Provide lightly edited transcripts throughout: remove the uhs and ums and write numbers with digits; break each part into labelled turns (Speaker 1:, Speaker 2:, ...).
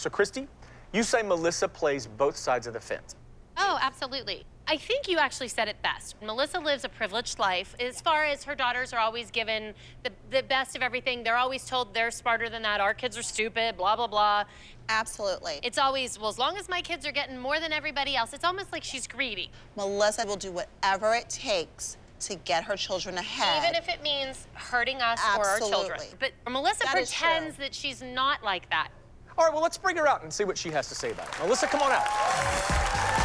Speaker 1: So, Christy, you say Melissa plays both sides of the fence.
Speaker 2: Oh, absolutely. I think you actually said it best. Melissa lives a privileged life. As far as her daughters are always given the best of everything, they're always told they're smarter than that, our kids are stupid, blah, blah, blah.
Speaker 3: Absolutely.
Speaker 2: It's always, well, as long as my kids are getting more than everybody else, it's almost like she's greedy.
Speaker 3: Melissa will do whatever it takes to get her children ahead.
Speaker 2: Even if it means hurting us or our children. But Melissa
Speaker 3: That is
Speaker 2: pretends
Speaker 3: true.
Speaker 2: that she's not like that.
Speaker 1: All right, well, let's bring her out and see what she has to say about it. Melissa, come on out.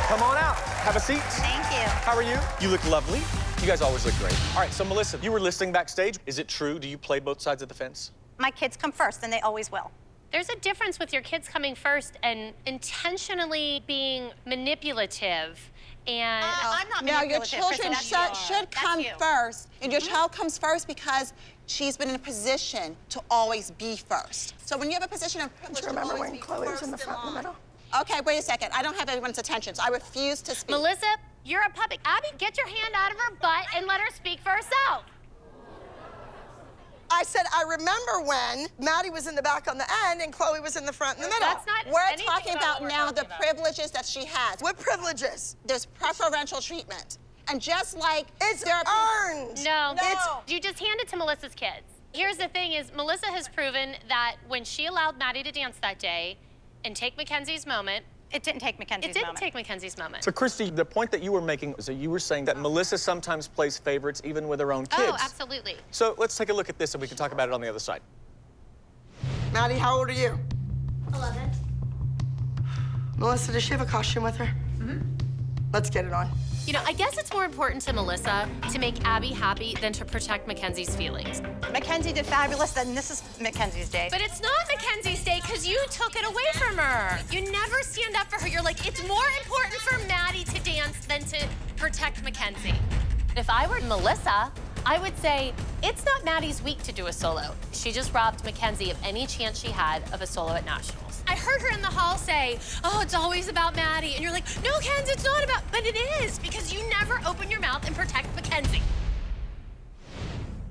Speaker 1: Come on out. Have a seat.
Speaker 4: Thank you.
Speaker 1: How are you? You look lovely. You guys always look great. All right, so Melissa, you were listening backstage. Is it true? Do you play both sides of the fence?
Speaker 4: My kids come first, and they always will.
Speaker 2: There's a difference with your kids coming first and intentionally being manipulative and...
Speaker 4: I'm not
Speaker 3: Now, your
Speaker 4: manipulative,
Speaker 3: children
Speaker 4: Kristen, that's you.
Speaker 3: should come
Speaker 4: That's you.
Speaker 3: first, and your child comes first because she's been in a position to always be first. So when you have a position of privilege,
Speaker 5: Do you remember
Speaker 3: to always
Speaker 5: when
Speaker 3: be
Speaker 5: Chloe was in the
Speaker 3: first
Speaker 5: front and the
Speaker 3: line.
Speaker 5: middle?
Speaker 3: Okay, wait a second. I don't have everyone's attention, so I refuse to speak.
Speaker 2: Melissa, you're a puppet. Abby, get your hand out of her butt and let her speak for herself.
Speaker 5: I said, I remember when Maddie was in the back on the end and Chloe was in the front in the middle.
Speaker 2: That's not
Speaker 3: We're
Speaker 2: anything
Speaker 3: talking about
Speaker 2: what we're
Speaker 3: now
Speaker 2: talking
Speaker 3: the
Speaker 2: about.
Speaker 3: privileges that she has.
Speaker 5: What privileges?
Speaker 3: There's preferential treatment. And just like
Speaker 5: It's
Speaker 3: there are
Speaker 5: earned.
Speaker 2: No,
Speaker 5: It's
Speaker 2: you just hand it to Melissa's kids. Here's the thing is, Melissa has proven that when she allowed Maddie to dance that day and take Mackenzie's moment,
Speaker 4: It didn't take Mackenzie's
Speaker 2: it didn't
Speaker 4: moment.
Speaker 2: take Mackenzie's moment.
Speaker 1: So, Christy, the point that you were making is that you were saying that Melissa sometimes plays favorites even with her own kids.
Speaker 2: Oh, absolutely.
Speaker 1: So let's take a look at this and we can talk about it on the other side.
Speaker 5: Maddie, how old are you?
Speaker 6: 11.
Speaker 5: Melissa, does she have a costume with her? Let's get it on.
Speaker 2: You know, I guess it's more important to Melissa to make Abby happy than to protect Mackenzie's feelings.
Speaker 4: Mackenzie did fabulous, then this is Mackenzie's day.
Speaker 2: But it's not Mackenzie's day because you took it away from her. You never stand up for her. You're like, it's more important for Maddie to dance than to protect Mackenzie. If I were Melissa, I would say, it's not Maddie's week to do a solo. She just robbed Mackenzie of any chance she had of a solo at Nationals. I heard her in the hall say, oh, it's always about Maddie. And you're like, no, Kenz, it's not about, but it is, because you never open your mouth and protect Mackenzie.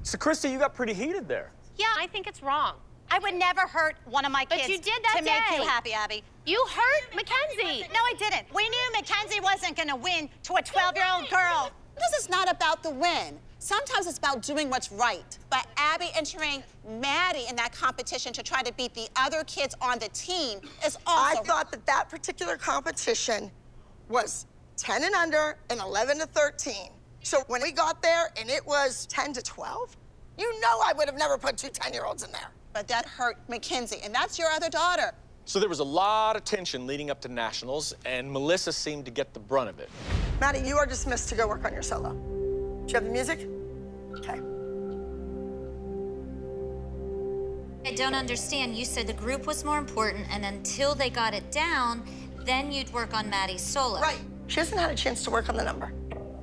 Speaker 1: So, Christy, you got pretty heated there.
Speaker 2: Yeah, I think it's wrong.
Speaker 4: I would never hurt one of my
Speaker 2: But
Speaker 4: kids
Speaker 2: you did that
Speaker 4: to make
Speaker 2: day.
Speaker 4: you happy, Abby.
Speaker 2: You hurt Mackenzie.
Speaker 4: No, I didn't. We knew Mackenzie wasn't gonna win to a 12-year-old girl.
Speaker 3: This is not about the win. Sometimes it's about doing what's right. But Abby entering Maddie in that competition to try to beat the other kids on the team is also...
Speaker 5: I thought that that particular competition was 10 and under and 11 to 13. So when we got there and it was 10 to 12, you know I would have never put two 10-year-olds in there.
Speaker 3: But that hurt Mackenzie, and that's your other daughter.
Speaker 1: So there was a lot of tension leading up to Nationals, and Melissa seemed to get the brunt of it.
Speaker 5: Maddie, you are dismissed to go work on your solo. Do you have the music? Okay.
Speaker 6: I don't understand. You said the group was more important, and until they got it down, then you'd work on Maddie's solo.
Speaker 5: Right. She hasn't had a chance to work on the number.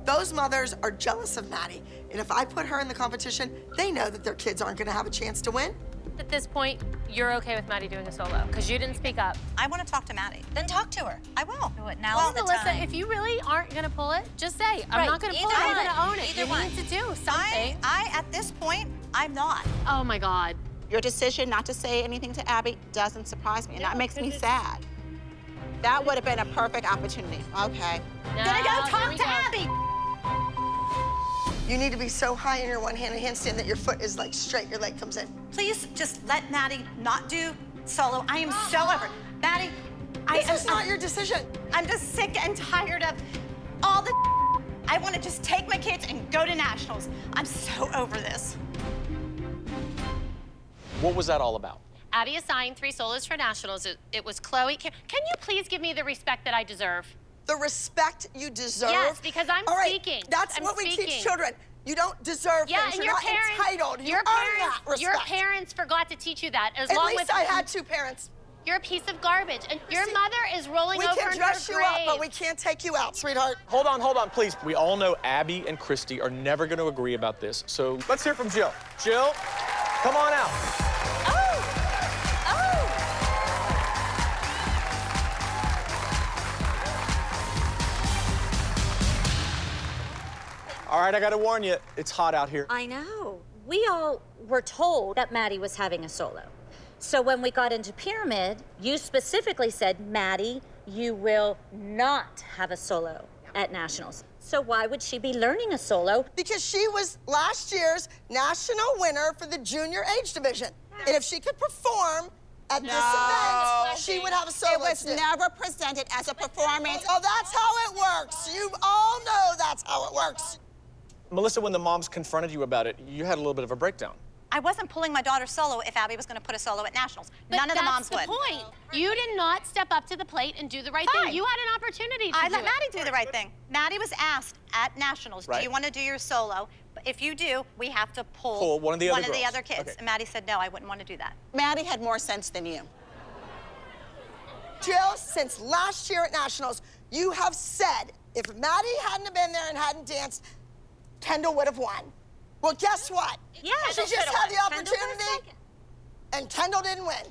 Speaker 5: Those mothers are jealous of Maddie, and if I put her in the competition, they know that their kids aren't gonna have a chance to win.
Speaker 2: At this point, you're okay with Maddie doing a solo, because you didn't speak up.
Speaker 4: I want to talk to Maddie.
Speaker 6: Then talk to her.
Speaker 4: I will.
Speaker 6: Do it now.
Speaker 2: Well,
Speaker 6: the
Speaker 2: Melissa,
Speaker 6: time.
Speaker 2: if you really aren't going to pull it, just say, I'm
Speaker 6: Right,
Speaker 2: not going to pull it,
Speaker 6: either
Speaker 2: I'm
Speaker 6: one.
Speaker 2: going to own it.
Speaker 6: Either
Speaker 2: You
Speaker 6: one.
Speaker 2: need to do something.
Speaker 4: At this point, I'm not.
Speaker 2: Oh, my God.
Speaker 3: Your decision not to say anything to Abby doesn't surprise me, and that makes me
Speaker 2: because
Speaker 3: sad. That would have been a perfect opportunity. Okay.
Speaker 2: No,
Speaker 4: Gonna go
Speaker 2: there
Speaker 4: talk
Speaker 2: we
Speaker 4: to
Speaker 2: go.
Speaker 4: Abby.
Speaker 5: You need to be so high in your one-handed handstand that your foot is like straight, your leg comes in.
Speaker 4: Please just let Maddie not do solo. I am so over it. Maddie,
Speaker 5: This is not your decision.
Speaker 4: I'm just sick and tired of all the I want to just take my kids and go to Nationals. I'm so over this.
Speaker 1: What was that all about?
Speaker 2: Abby assigned 3 solos for Nationals. It was Chloe. Can you please give me the respect that I deserve?
Speaker 5: The respect you deserve.
Speaker 2: Yes, because I'm
Speaker 5: All right,
Speaker 2: speaking.
Speaker 5: That's
Speaker 2: I'm
Speaker 5: what we
Speaker 2: speaking.
Speaker 5: teach children. You don't deserve
Speaker 2: Yeah,
Speaker 5: things.
Speaker 2: and
Speaker 5: You're
Speaker 2: your
Speaker 5: not
Speaker 2: parents,
Speaker 5: entitled. You
Speaker 2: your
Speaker 5: earn
Speaker 2: parents,
Speaker 5: that
Speaker 2: your
Speaker 5: respect.
Speaker 2: parents forgot to teach you that. As
Speaker 5: At
Speaker 2: long
Speaker 5: least
Speaker 2: with
Speaker 5: I had 2 parents.
Speaker 2: You're a piece of garbage, and your mother is rolling
Speaker 5: We
Speaker 2: over
Speaker 5: can
Speaker 2: in
Speaker 5: dress
Speaker 2: her
Speaker 5: you
Speaker 2: grave.
Speaker 5: up, but we can't take you out, sweetheart.
Speaker 1: Hold on, please. We all know Abby and Christy are never going to agree about this, so let's hear from Jill. Jill, come on out. All right, I got to warn you, it's hot out here.
Speaker 7: I know. We all were told that Maddie was having a solo.
Speaker 6: So when we got into Pyramid, you specifically said, Maddie, you will not have a solo at Nationals. So why would she be learning a solo?
Speaker 5: Because she was last year's national winner for the junior age division. And if she could perform at this event, she would have a solo.
Speaker 3: It was never presented as a performance.
Speaker 5: Oh, that's how it works. You all know that's how it works.
Speaker 1: Melissa, when the moms confronted you about it, you had a little bit of a breakdown.
Speaker 4: I wasn't pulling my daughter's solo if Abby was going to put a solo at Nationals.
Speaker 2: But
Speaker 4: None of the moms
Speaker 2: that's
Speaker 4: would.
Speaker 2: the point. You did not step up to the plate and do the right
Speaker 4: Fine.
Speaker 2: thing. You had an opportunity to
Speaker 4: I
Speaker 2: do
Speaker 4: let
Speaker 2: it.
Speaker 4: Maddie do the right thing. Maddie was asked at Nationals,
Speaker 1: Right.
Speaker 4: do you want to do your solo? But if you do, we have to pull,
Speaker 1: Pull one of the other girls.
Speaker 4: kids.
Speaker 1: Okay.
Speaker 4: And Maddie said, no, I wouldn't want to do that.
Speaker 3: Maddie had more sense than you.
Speaker 5: Jill, since last year at Nationals, you have said if Maddie hadn't have been there and hadn't danced, Kendall would have won. Well, guess what?
Speaker 6: Yeah,
Speaker 5: she just had the opportunity, and Kendall didn't win.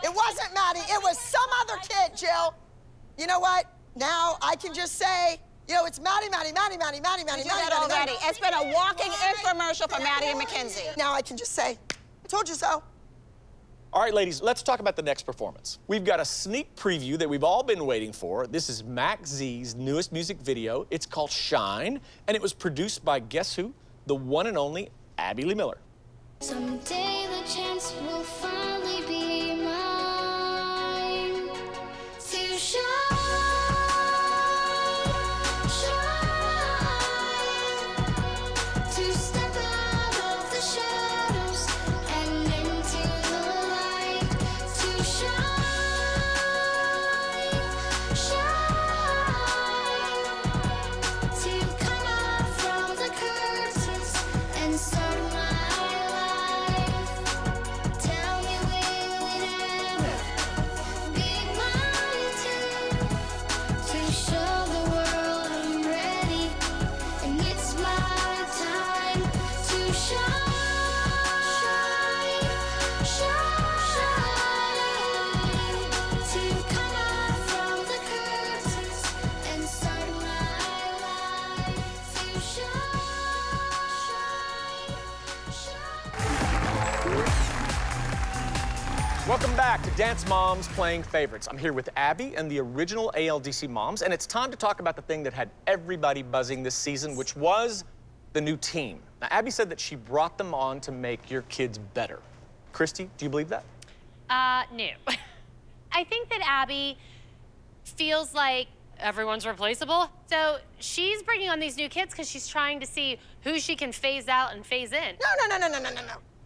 Speaker 5: It wasn't Maddie, it was some other kid, Jill. You know what? Now I can just say, you know, it's Maddie.
Speaker 3: You did that already. It's been a walking infomercial for Maddie and Mackenzie.
Speaker 5: Now I can just say, I told you so.
Speaker 1: All right, ladies, let's talk about the next performance. We've got a sneak preview that we've all been waiting for. This is Max Z's newest music video. It's called Shine, and it was produced by, guess who? The one and only Abby Lee Miller.
Speaker 7: Someday the chance will finally be mine to shine, to step out of the shadows and into the light, to shine, to come out from the curtains and start my life. Tell me, will it ever be my turn to show the world I'm ready, and it's my time to shine, to come out from the curtains and start my life, to
Speaker 1: Welcome back to Dance Moms Playing Favorites. I'm here with Abby and the original ALDC moms, and it's time to talk about the thing that had everybody buzzing this season, which was the new team. Now, Abby said that she brought them on to make your kids better. Christy, do you believe that?
Speaker 2: No. I think that Abby feels like everyone's replaceable. So she's bringing on these new kids because she's trying to see who she can phase out and phase in.
Speaker 5: No.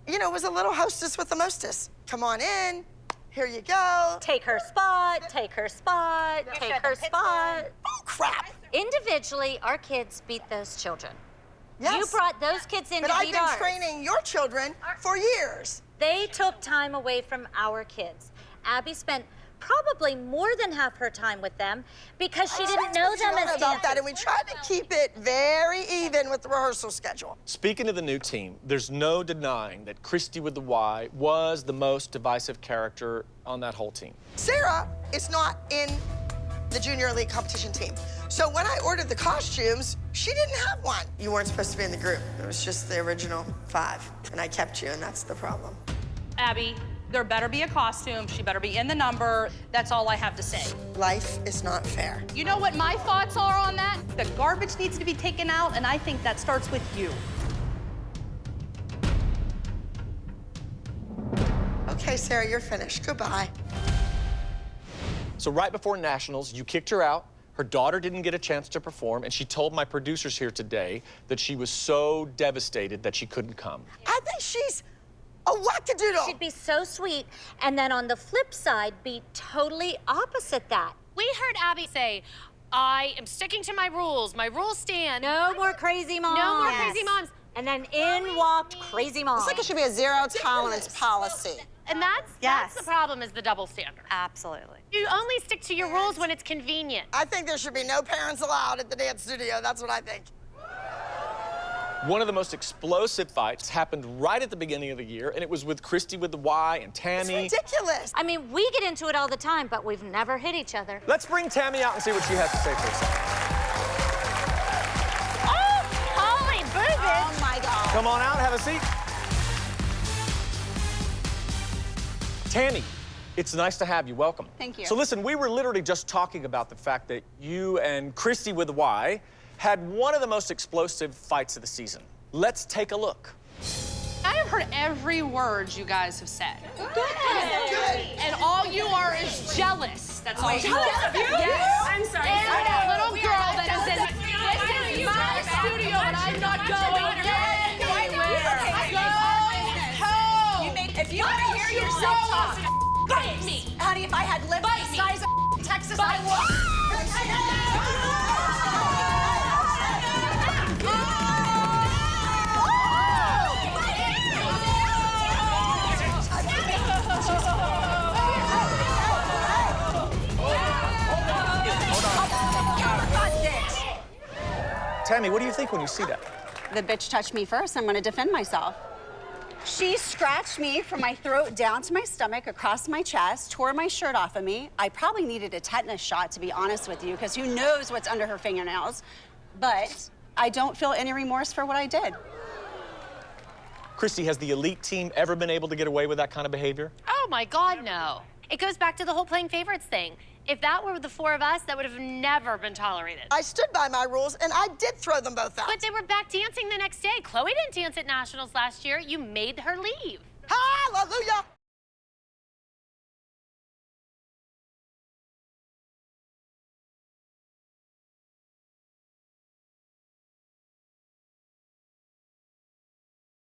Speaker 5: You know, it was a little hostess with the mostess. Come on in, here you go.
Speaker 6: Take her spot, take her spot, take her spot.
Speaker 5: Oh, crap.
Speaker 6: Individually, our kids beat those children.
Speaker 5: Yes.
Speaker 6: You brought those kids in
Speaker 5: But
Speaker 6: to
Speaker 5: I've
Speaker 6: beat
Speaker 5: been
Speaker 6: ours.
Speaker 5: training your children for years.
Speaker 6: They took time away from our kids. Abby spent probably more than half her time with them because she didn't know them as
Speaker 5: about that, and we tried to keep it very even with the rehearsal schedule.
Speaker 1: Speaking of the new team, there's no denying that Christy with the Y was the most divisive character on that whole team.
Speaker 5: Sarah is not in the Junior Elite competition team. So when I ordered the costumes, she didn't have one. You weren't supposed to be in the group. It was just the original 5, and I kept you, and that's the problem.
Speaker 8: Abby, there better be a costume. She better be in the number. That's all I have to say.
Speaker 5: Life is not fair.
Speaker 8: You know what my thoughts are on that? The garbage needs to be taken out, and I think that starts with you.
Speaker 5: Okay, Sarah, you're finished. Goodbye.
Speaker 1: So right before Nationals, you kicked her out. Her daughter didn't get a chance to perform, and she told my producers here today that she was so devastated that she couldn't come.
Speaker 5: I think she's a wackadoodle.
Speaker 6: She'd be so sweet, and then on the flip side, be totally opposite that.
Speaker 2: We heard Abby say, I am sticking to my rules. My rules stand.
Speaker 6: No more crazy moms.
Speaker 2: No more crazy moms.
Speaker 6: And then in walked crazy mom.
Speaker 3: It's like it should be a zero tolerance policy.
Speaker 2: And that's the problem, is the double standard.
Speaker 4: Absolutely.
Speaker 2: You only stick to your rules when it's convenient.
Speaker 5: I think there should be no parents allowed at the dance studio. That's what I think.
Speaker 1: One of the most explosive fights happened right at the beginning of the year, and it was with Christy with the Y and Tammy.
Speaker 5: It's ridiculous.
Speaker 6: I mean, we get into it all the time, but we've never hit each other.
Speaker 1: Let's bring Tammy out and see what she has to say for herself.
Speaker 2: Oh, holy boobage!
Speaker 3: Oh my God.
Speaker 1: Come on out, have a seat. Tammy, it's nice to have you. Welcome.
Speaker 4: Thank you.
Speaker 1: So listen, we were literally just talking about the fact that you and Christy with a Y had one of the most explosive fights of the season. Let's take a look.
Speaker 8: I have heard every word you guys have said. And all you are is jealous. That's all you are. Yes. I'm sorry. And that little girl that is in this is my studio and I'm not going anywhere. Go home.
Speaker 4: If you want to hear yourself talk,
Speaker 8: Bite me.
Speaker 4: honey, if I had lived
Speaker 8: Bite
Speaker 4: the
Speaker 8: me.
Speaker 4: size of Texas, I
Speaker 8: Bite
Speaker 4: would.
Speaker 1: Tammy, what do you think when you see that?
Speaker 9: The bitch touched me first. I'm gonna defend myself. She scratched me from my throat down to my stomach, across my chest, tore my shirt off of me. I probably needed a tetanus shot, to be honest with you, because who knows what's under her fingernails. But I don't feel any remorse for what I did.
Speaker 1: Christy, has the elite team ever been able to get away with that kind of behavior?
Speaker 2: Oh my God, no. It goes back to the whole playing favorites thing. If that were the four of us, that would have never been tolerated.
Speaker 5: I stood by my rules, and I did throw them both out.
Speaker 2: But they were back dancing the next day. Chloe didn't dance at Nationals last year. You made her leave.
Speaker 5: Hallelujah!